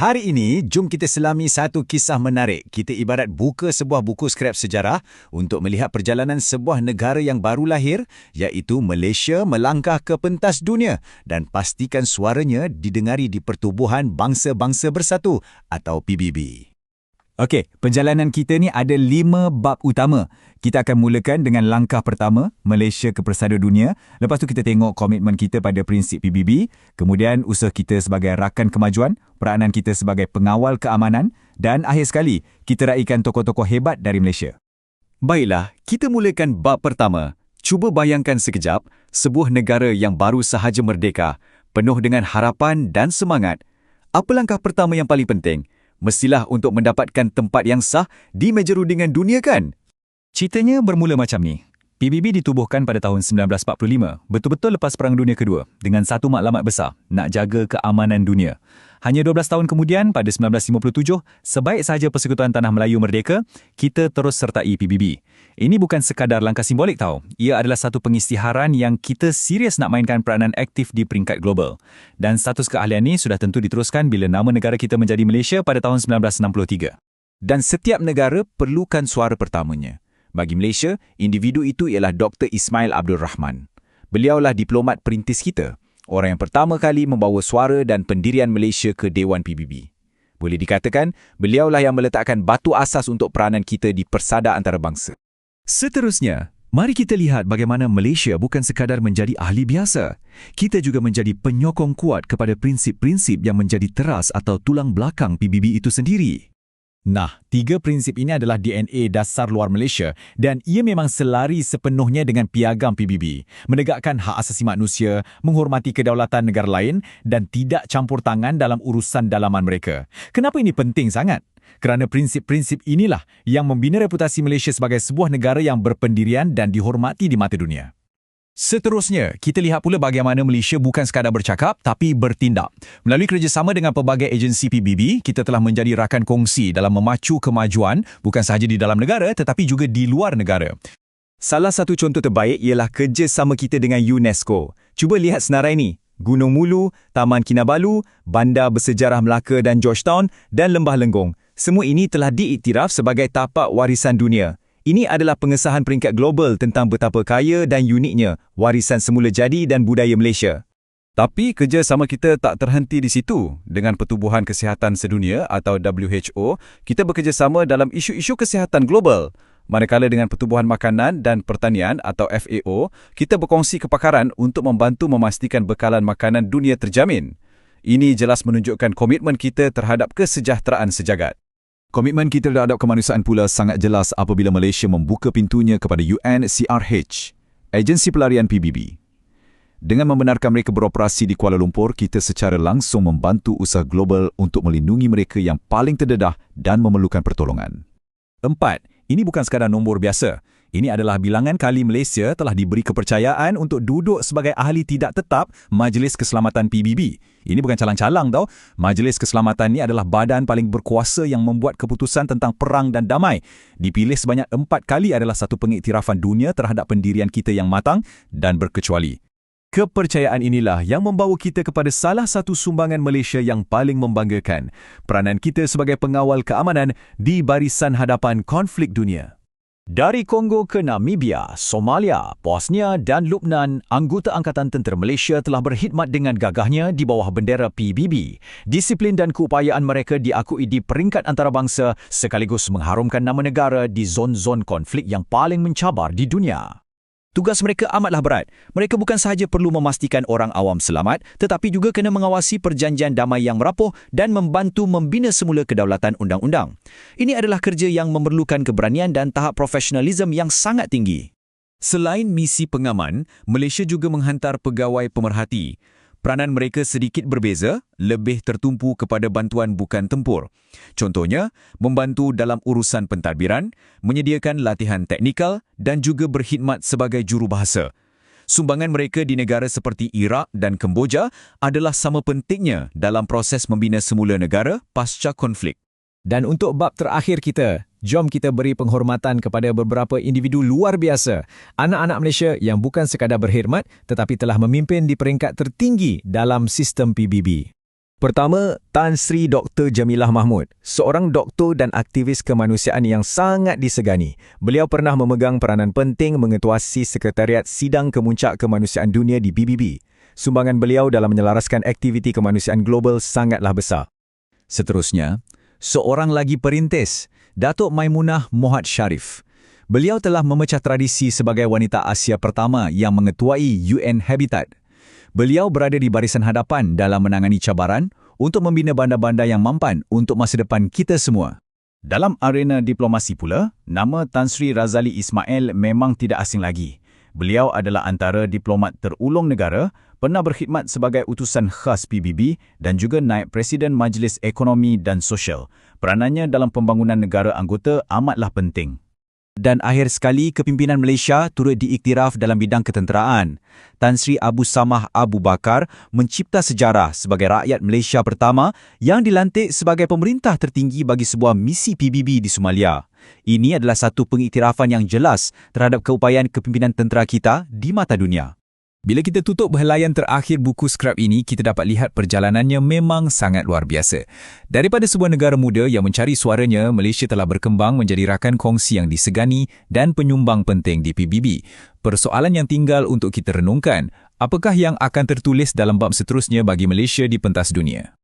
Hari ini, jom kita selami satu kisah menarik. Kita ibarat buka sebuah buku skrap sejarah untuk melihat perjalanan sebuah negara yang baru lahir, iaitu Malaysia melangkah ke pentas dunia dan pastikan suaranya didengari di Pertubuhan Bangsa-Bangsa Bersatu atau PBB. Okey, perjalanan kita ni ada 5 bab utama. Kita akan mulakan dengan langkah pertama, Malaysia ke Persada Dunia. Lepas tu kita tengok komitmen kita pada prinsip PBB, kemudian usaha kita sebagai rakan kemajuan, peranan kita sebagai pengawal keamanan dan akhir sekali, kita raikan tokoh-tokoh hebat dari Malaysia. Baiklah, kita mulakan bab pertama. Cuba bayangkan sekejap, sebuah negara yang baru sahaja merdeka, penuh dengan harapan dan semangat. Apa langkah pertama yang paling penting? Mestilah untuk mendapatkan tempat yang sah di meja rundingan dunia kan? Ceritanya bermula macam ni. PBB ditubuhkan pada tahun 1945, betul-betul lepas Perang Dunia Kedua, dengan satu matlamat besar, nak jaga keamanan dunia. Hanya 12 tahun kemudian, pada 1957, sebaik sahaja Persekutuan Tanah Melayu merdeka, kita terus sertai PBB. Ini bukan sekadar langkah simbolik tau. Ia adalah satu pengisytiharan yang kita serius nak mainkan peranan aktif di peringkat global. Dan status keahlian ini sudah tentu diteruskan bila nama negara kita menjadi Malaysia pada tahun 1963. Dan setiap negara perlukan suara pertamanya. Bagi Malaysia, individu itu ialah Dr. Ismail Abdul Rahman. Beliaulah diplomat perintis kita, orang yang pertama kali membawa suara dan pendirian Malaysia ke Dewan PBB. Boleh dikatakan, beliaulah yang meletakkan batu asas untuk peranan kita di Persada Antarabangsa. Seterusnya, mari kita lihat bagaimana Malaysia bukan sekadar menjadi ahli biasa. Kita juga menjadi penyokong kuat kepada prinsip-prinsip yang menjadi teras atau tulang belakang PBB itu sendiri. Nah, 3 prinsip ini adalah DNA dasar luar Malaysia dan ia memang selari sepenuhnya dengan piagam PBB. Menegakkan hak asasi manusia, menghormati kedaulatan negara lain dan tidak campur tangan dalam urusan dalaman mereka. Kenapa ini penting sangat? Kerana prinsip-prinsip inilah yang membina reputasi Malaysia sebagai sebuah negara yang berpendirian dan dihormati di mata dunia. Seterusnya, kita lihat pula bagaimana Malaysia bukan sekadar bercakap tapi bertindak. Melalui kerjasama dengan pelbagai agensi PBB, kita telah menjadi rakan kongsi dalam memacu kemajuan bukan sahaja di dalam negara tetapi juga di luar negara. Salah satu contoh terbaik ialah kerjasama kita dengan UNESCO. Cuba lihat senarai ini. Gunung Mulu, Taman Kinabalu, Bandar Bersejarah Melaka dan Georgetown dan Lembah Lenggong. Semua ini telah diiktiraf sebagai tapak warisan dunia. Ini adalah pengesahan peringkat global tentang betapa kaya dan uniknya warisan semula jadi dan budaya Malaysia. Tapi kerjasama kita tak terhenti di situ. Dengan Pertubuhan Kesihatan Sedunia atau WHO, kita bekerjasama dalam isu-isu kesihatan global. Manakala dengan Pertubuhan Makanan dan Pertanian atau FAO, kita berkongsi kepakaran untuk membantu memastikan bekalan makanan dunia terjamin. Ini jelas menunjukkan komitmen kita terhadap kesejahteraan sejagat. Komitmen kita terhadap kemanusiaan pula sangat jelas apabila Malaysia membuka pintunya kepada UNCRH, agensi pelarian PBB. Dengan membenarkan mereka beroperasi di Kuala Lumpur, kita secara langsung membantu usaha global untuk melindungi mereka yang paling terdedah dan memerlukan pertolongan. 4. Ini bukan sekadar nombor biasa. Ini adalah bilangan kali Malaysia telah diberi kepercayaan untuk duduk sebagai ahli tidak tetap Majlis Keselamatan PBB. Ini bukan calang-calang tau. Majlis Keselamatan ini adalah badan paling berkuasa yang membuat keputusan tentang perang dan damai. Dipilih sebanyak 4 kali adalah satu pengiktirafan dunia terhadap pendirian kita yang matang dan berkecuali. Kepercayaan inilah yang membawa kita kepada salah satu sumbangan Malaysia yang paling membanggakan. Peranan kita sebagai pengawal keamanan di barisan hadapan konflik dunia. Dari Kongo ke Namibia, Somalia, Bosnia dan Lubnan, anggota Angkatan Tentera Malaysia telah berkhidmat dengan gagahnya di bawah bendera PBB. Disiplin dan keupayaan mereka diakui di peringkat antarabangsa sekaligus mengharumkan nama negara di zon-zon konflik yang paling mencabar di dunia. Tugas mereka amatlah berat. Mereka bukan sahaja perlu memastikan orang awam selamat, tetapi juga kena mengawasi perjanjian damai yang merapuh dan membantu membina semula kedaulatan undang-undang. Ini adalah kerja yang memerlukan keberanian dan tahap profesionalisme yang sangat tinggi. Selain misi pengaman, Malaysia juga menghantar pegawai pemerhati. Peranan mereka sedikit berbeza, lebih tertumpu kepada bantuan bukan tempur. Contohnya, membantu dalam urusan pentadbiran, menyediakan latihan teknikal dan juga berkhidmat sebagai jurubahasa. Sumbangan mereka di negara seperti Iraq dan Kemboja adalah sama pentingnya dalam proses membina semula negara pasca konflik. Dan untuk bab terakhir kita, jom kita beri penghormatan kepada beberapa individu luar biasa, anak-anak Malaysia yang bukan sekadar berkhidmat tetapi telah memimpin di peringkat tertinggi dalam sistem PBB. Pertama, Tan Sri Dr. Jamilah Mahmud, seorang doktor dan aktivis kemanusiaan yang sangat disegani. Beliau pernah memegang peranan penting mengetuasi Sekretariat Sidang Kemuncak Kemanusiaan Dunia di PBB. Sumbangan beliau dalam menyelaraskan aktiviti kemanusiaan global sangatlah besar. Seterusnya, seorang lagi perintis, Datuk Maimunah Mohd Sharif. Beliau telah memecah tradisi sebagai wanita Asia pertama yang mengetuai UN Habitat. Beliau berada di barisan hadapan dalam menangani cabaran untuk membina bandar-bandar yang mampan untuk masa depan kita semua. Dalam arena diplomasi pula, nama Tan Sri Razali Ismail memang tidak asing lagi. Beliau adalah antara diplomat terulung negara, pernah berkhidmat sebagai utusan khas PBB dan juga naib Presiden Majlis Ekonomi dan Sosial. Peranannya dalam pembangunan negara anggota amatlah penting. Dan akhir sekali, kepimpinan Malaysia turut diiktiraf dalam bidang ketenteraan. Tan Sri Abu Samah Abu Bakar mencipta sejarah sebagai rakyat Malaysia pertama yang dilantik sebagai pemerintah tertinggi bagi sebuah misi PBB di Somalia. Ini adalah satu pengiktirafan yang jelas terhadap keupayaan kepimpinan tentera kita di mata dunia. Bila kita tutup helaian terakhir buku skrap ini, kita dapat lihat perjalanannya memang sangat luar biasa. Daripada sebuah negara muda yang mencari suaranya, Malaysia telah berkembang menjadi rakan kongsi yang disegani dan penyumbang penting di PBB. Persoalan yang tinggal untuk kita renungkan, apakah yang akan tertulis dalam bab seterusnya bagi Malaysia di pentas dunia?